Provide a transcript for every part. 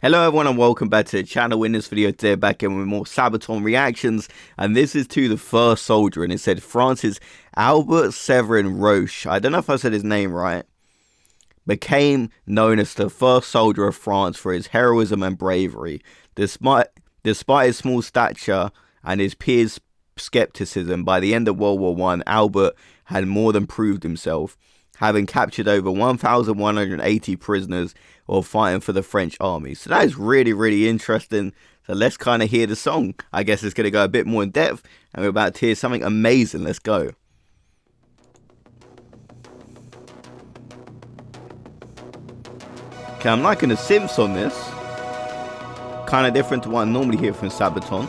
Hello everyone and welcome back to the channel. In this video today, back in with more Sabaton reactions, and this is to the first soldier, and it said France's Albert Severin Roche, I don't know if I said his name right, became known as the first soldier of France for his heroism and bravery. Despite his small stature and his peers' skepticism, by the end of World War I, Albert had more than proved himself, having captured over 1,180 prisoners while fighting for the French army. So that is really interesting. So let's kind of hear the song. I guess it's going to go a bit more in depth, and we're about to hear something amazing. Let's go. Okay, I'm liking the synths on this. Kind of different to what I normally hear from Sabaton.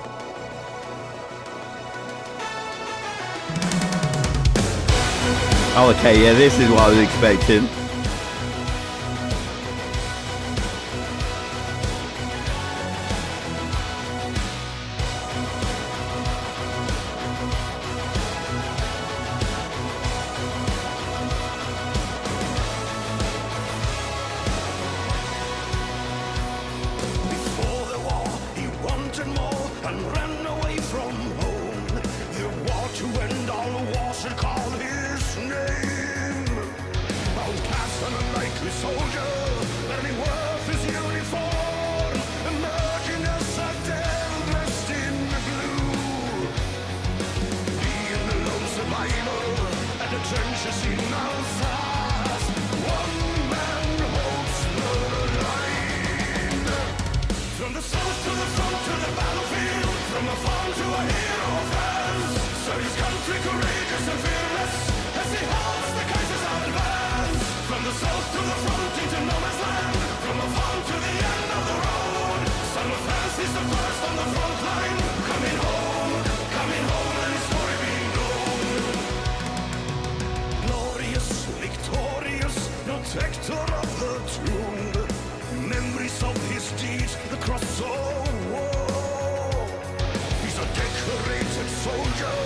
Oh, okay, yeah, this is what I was expecting. Before the war, he wanted more and ran away from home. The war to end all wars should call his name. Outcast and a likely soldier, barely worth his uniform, emerging as a devil dressed in blue. Being the lone survivor at the trenches in Alsace, one man holds the line. From the south to the front to the battlefield, from a farm to a hero of France, serves his country courageous and fearless as he holds the Kaiser's advance. From the south to the front into no man's land, from a farm to the end of the road, son of France is the first on the front line, coming home, and his story being known. Glorious, victorious, protector of the tomb, memories of his deeds across all war. He's a decorated soldier,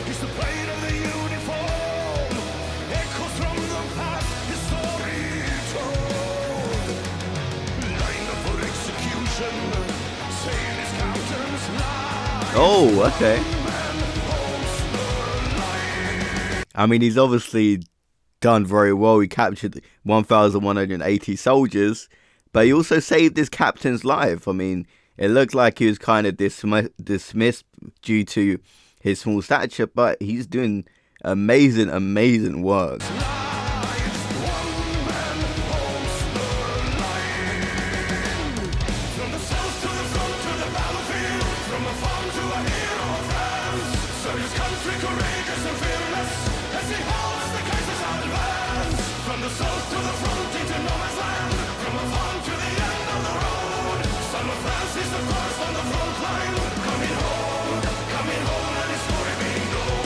he's the blade of the uniform, echoes from the past, his story told. Lined up for execution, saying his captain's lie. Oh, okay. I mean, he's obviously done very well. He captured 1,180 soldiers, but he also saved his captain's life. I mean, it looked like he was kind of dismissed due to his small stature, but he's doing amazing work. From the south to the front to the battlefield, from a farm to a hero of France, serves his country courageous and fearless as he holds the Kaiser's advance. From the south to the front into no man's land, from a farm to the end of the road, son of France is the first on the front line, coming home, and his story being known.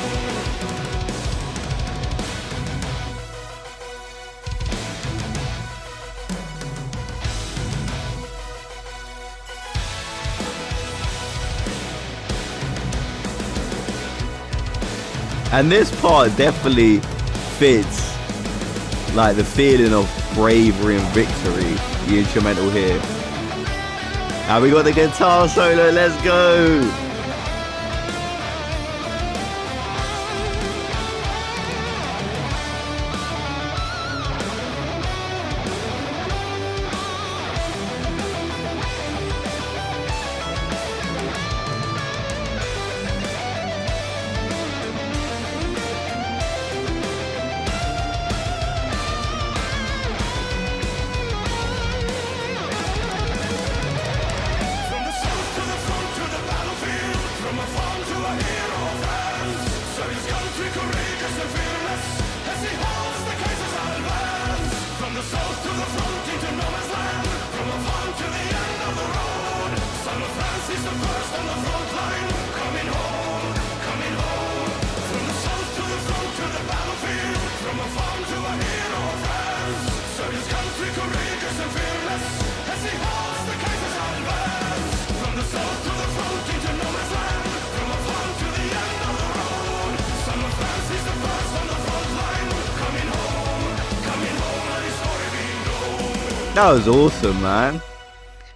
And this part definitely fits like the feeling of bravery and victory, the instrumental here. And we got the guitar solo, let's go! From the south to the front to the battlefield, from a farm to a hero of France, serves his country courageous and fearless as he holds the Kaiser's advance. From the south to the front into no man's land, from a farm to the end of the road, son of France is the first on the front line, coming home, from the south to the front to the battlefield, from a farm to a hero of France, serves his country courageous and fearless as he holds the Kaiser's advance. From the south to the front into no man's land, from a farm to the end of the road, son of France is the first on the front line, coming home, and his story being known. That was awesome, man.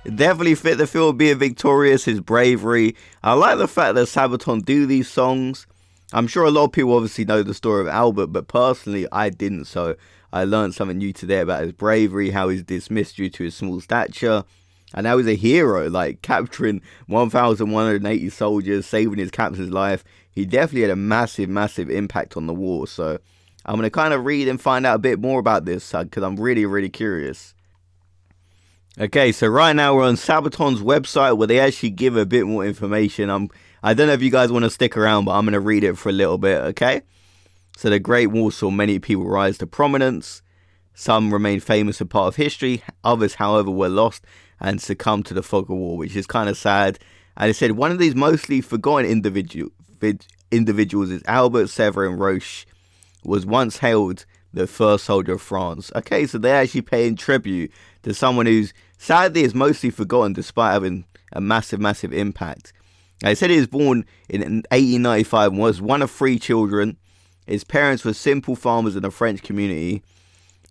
It definitely fit the feel of being victorious, his bravery. I like the fact that Sabaton do these songs. I'm sure a lot of people obviously know the story of Albert, but personally I didn't, so I learned something new today about his bravery, how he's dismissed due to his small stature, and now he's a hero, like capturing 1,180 soldiers, saving his captain's life. He definitely had a massive, massive impact on the war, so I'm going to kind of read and find out a bit more about this, because I'm really, really curious. Okay, so right now we're on Sabaton's website where they actually give a bit more information. I don't know if you guys want to stick around, but I'm going to read it for a little bit, okay? So the Great War saw many people rise to prominence. Some remain famous and part of history. Others, however, were lost and succumbed to the fog of war, which is kind of sad. And it said one of these mostly forgotten individuals is Albert Severin Roche, was once hailed the first soldier of France. Okay, so they're actually paying tribute to someone who's sadly is mostly forgotten despite having a massive, massive impact. They said he was born in 1895 and was one of 3 children. His parents were simple farmers in the French community.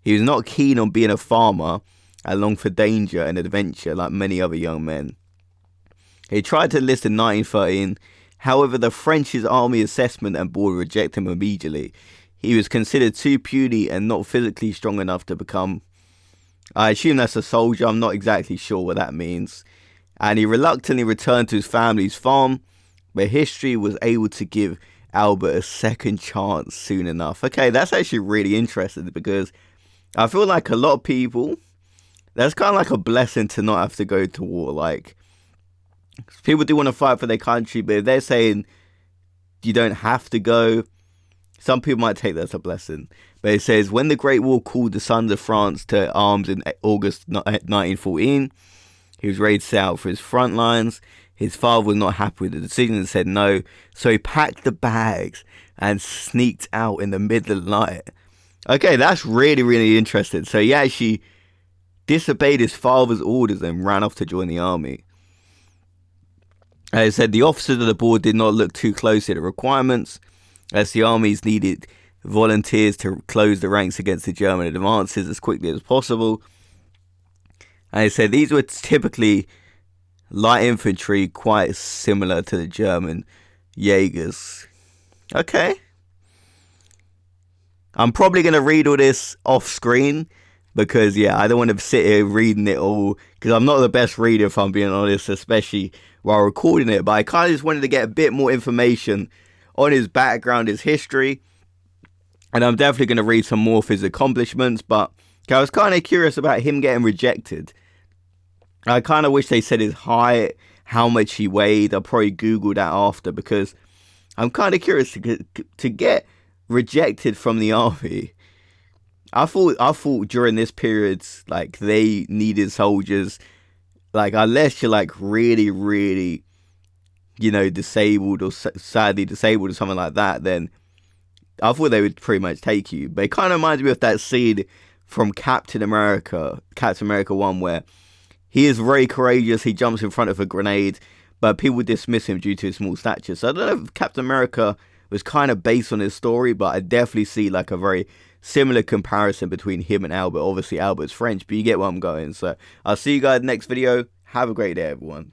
He was not keen on being a farmer and longed for danger and adventure like many other young men. He tried to enlist in 1913. However, the French Army Assessment and Board rejected him immediately. He was considered too puny and not physically strong enough to become, I assume that's a soldier, I'm not exactly sure what that means. And he reluctantly returned to his family's farm, where history was able to give Albert a second chance soon enough. Okay, that's actually really interesting because I feel like a lot of people, that's kind of like a blessing to not have to go to war. Like, people do want to fight for their country, but if they're saying you don't have to go, some people might take that as a blessing. But it says, when the Great War called the sons of France to arms in August 1914, he was ready to set out for his front lines. His father was not happy with the decision and said no. So he packed the bags and sneaked out in the middle of the night. Okay, that's really, really interesting. So he actually disobeyed his father's orders and ran off to join the army. As I said, the officers of the board did not look too closely at the requirements, as the armies needed volunteers to close the ranks against the German advances as quickly as possible. And I said these were typically light infantry, quite similar to the German Jaegers. Okay. I'm probably going to read all this off screen because, yeah, I don't want to sit here reading it all because I'm not the best reader, if I'm being honest, especially while recording it. But I kind of just wanted to get a bit more information on his background, his history. And I'm definitely going to read some more of his accomplishments. But I was kind of curious about him getting rejected. I kind of wish they said his height, how much he weighed. I'll probably Google that after because I'm kind of curious to get rejected from the army. I thought during this period, like, they needed soldiers. Like, unless you're like really, really, disabled or sadly disabled or something like that, then I thought they would pretty much take you. But it kind of reminds me of that scene from Captain America 1, where he is very courageous. He jumps in front of a grenade, but people dismiss him due to his small stature. So I don't know if Captain America was kind of based on his story, but I definitely see like a very similar comparison between him and Albert. Obviously, Albert's French, but you get where I'm going. So I'll see you guys next video. Have a great day, everyone.